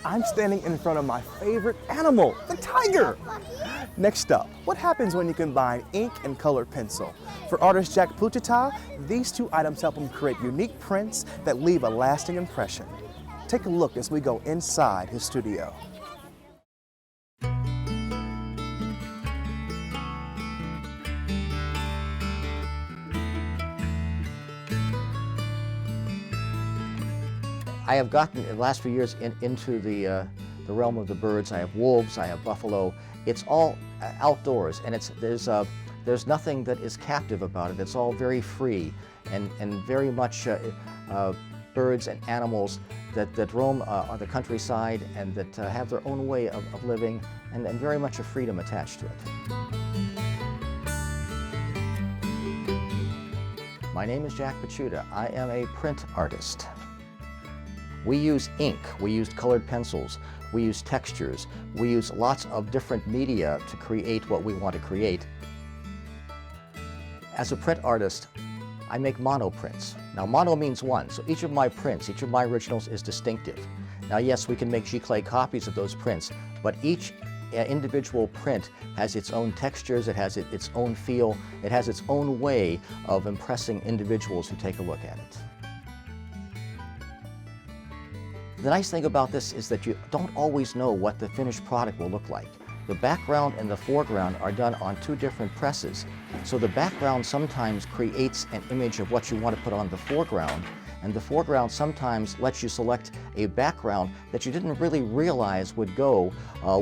I'm standing in front of my favorite animal, the tiger. Next up, what happens when you combine ink and colored pencil? For artist Jack Pachuta, these two items help him create unique prints that leave a lasting impression. Take a look as we go inside his studio. I have gotten, in the last few years, into the realm of the birds. I have wolves, I have buffalo. It's all outdoors, and there's nothing that is captive about it. It's all very free and very much birds and animals that roam on the countryside and that have their own way of living and very much a freedom attached to it. My name is Jack Pachuta. I am a print artist. We use ink, we use colored pencils, we use textures, we use lots of different media to create what we want to create. As a print artist, I make monoprints. Now mono means one, so each of my prints, each of my originals is distinctive. Now yes, we can make giclée copies of those prints, but each individual print has its own textures, it has its own feel, it has its own way of impressing individuals who take a look at it. The nice thing about this is that you don't always know what the finished product will look like. The background and the foreground are done on two different presses. So the background sometimes creates an image of what you want to put on the foreground, and the foreground sometimes lets you select a background that you didn't really realize would go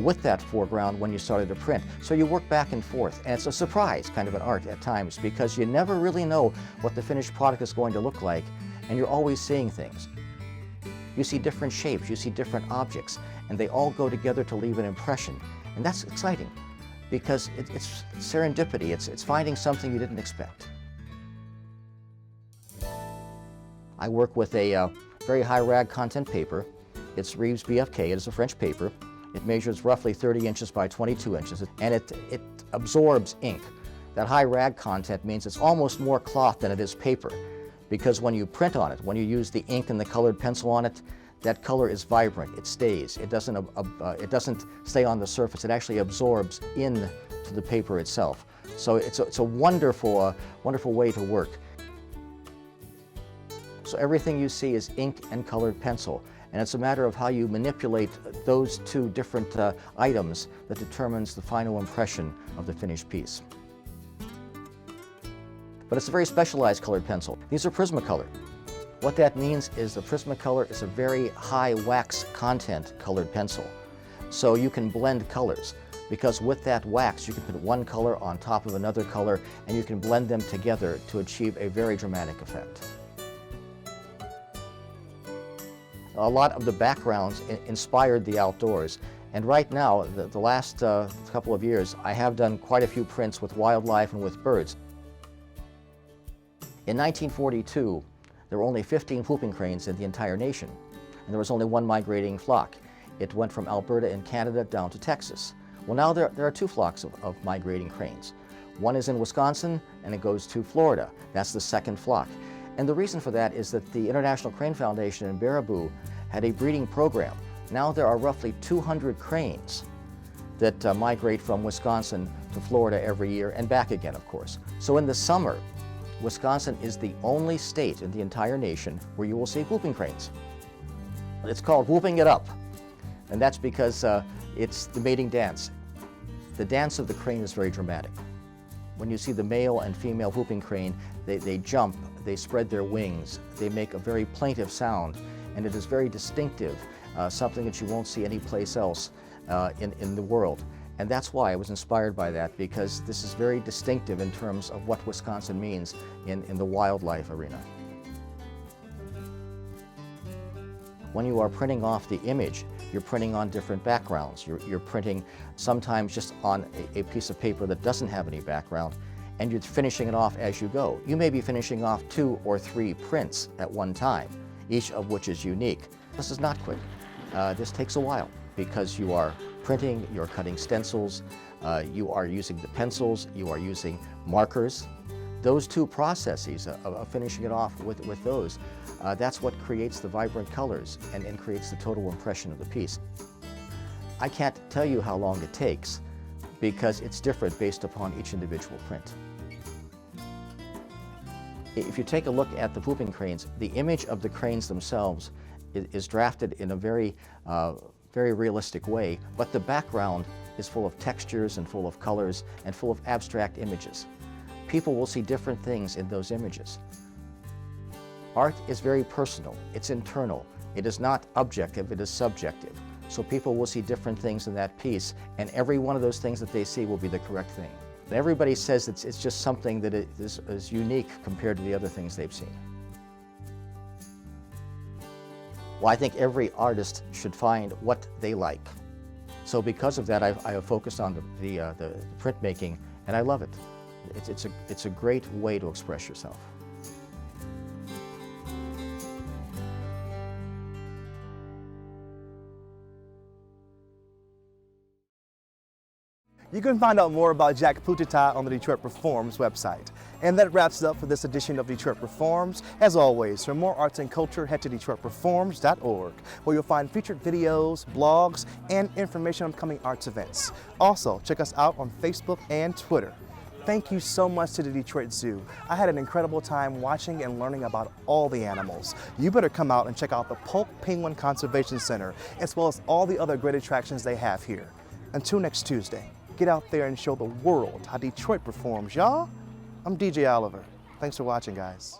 with that foreground when you started to print. So you work back and forth, and it's a surprise kind of an art at times because you never really know what the finished product is going to look like, and you're always seeing things. You see different shapes, you see different objects, and they all go together to leave an impression. And that's exciting because it's serendipity, it's finding something you didn't expect. I work with a very high rag content paper. It's Reeves BFK, it is a French paper. It measures roughly 30 inches by 22 inches, and it absorbs ink. That high rag content means it's almost more cloth than it is paper, because when you print on it, when you use the ink and the colored pencil on it, that color is vibrant, it stays. It doesn't stay on the surface, it actually absorbs into the paper itself. So it's a wonderful way to work. So everything you see is ink and colored pencil, and it's a matter of how you manipulate those two different items that determines the final impression of the finished piece. But it's a very specialized colored pencil. These are Prismacolor. What that means is the Prismacolor is a very high wax content colored pencil. So you can blend colors, because with that wax you can put one color on top of another color and you can blend them together to achieve a very dramatic effect. A lot of the backgrounds inspired the outdoors, and right now, the last couple of years, I have done quite a few prints with wildlife and with birds. In 1942, there were only 15 whooping cranes in the entire nation, and there was only one migrating flock. It went from Alberta in Canada down to Texas. Well, now there are two flocks of migrating cranes. One is in Wisconsin, and it goes to Florida. That's the second flock. And the reason for that is that the International Crane Foundation in Baraboo had a breeding program. Now there are roughly 200 cranes that migrate from Wisconsin to Florida every year, and back again, of course. So in the summer, Wisconsin is the only state in the entire nation where you will see whooping cranes. It's called whooping it up, and that's because it's the mating dance. The dance of the crane is very dramatic. When you see the male and female whooping crane, they jump, they spread their wings, they make a very plaintive sound, and it is very distinctive, something that you won't see anyplace else in the world. And that's why I was inspired by that, because this is very distinctive in terms of what Wisconsin means in the wildlife arena. When you are printing off the image, you're printing on different backgrounds. You're printing sometimes just on a piece of paper that doesn't have any background, and you're finishing it off as you go. You may be finishing off 2 or 3 prints at one time, each of which is unique. This is not quick. This takes a while, because you are printing, you're cutting stencils, you are using the pencils, you are using markers. Those two processes of finishing it off with those, that's what creates the vibrant colors and creates the total impression of the piece. I can't tell you how long it takes because it's different based upon each individual print. If you take a look at the pooping cranes, the image of the cranes themselves is drafted in a very realistic way, but the background is full of textures and full of colors and full of abstract images. People will see different things in those images. Art is very personal, it's internal. It is not objective, it is subjective. So people will see different things in that piece, and every one of those things that they see will be the correct thing. And everybody says it's just something that is unique compared to the other things they've seen. Well, I think every artist should find what they like. So because of that, I have focused on the printmaking, and I love it. It's a great way to express yourself. You can find out more about Jack Pachuta on the Detroit Performs website. And that wraps it up for this edition of Detroit Performs. As always, for more arts and culture, head to DetroitPerforms.org, where you'll find featured videos, blogs, and information on upcoming arts events. Also, check us out on Facebook and Twitter. Thank you so much to the Detroit Zoo. I had an incredible time watching and learning about all the animals. You better come out and check out the Polk Penguin Conservation Center, as well as all the other great attractions they have here. Until next Tuesday, get out there and show the world how Detroit performs, y'all. I'm DJ Oliver. Thanks for watching, guys.